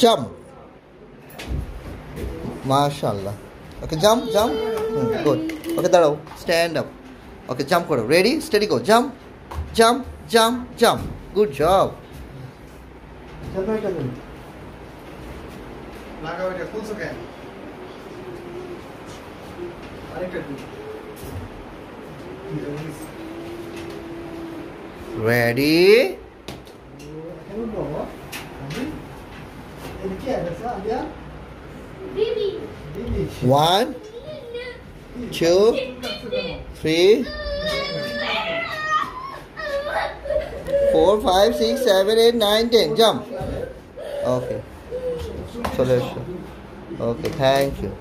Jump. MashaAllah. Okay, jump. Good. Okay, দাঁড়াও. Stand up. Okay, jump করো. Ready? Steady, go. Jump. Good job. Ready? One, two, three, 4, 5, 6, 7, 8, 9, 10. Jump. Okay. Solution. Okay, thank you.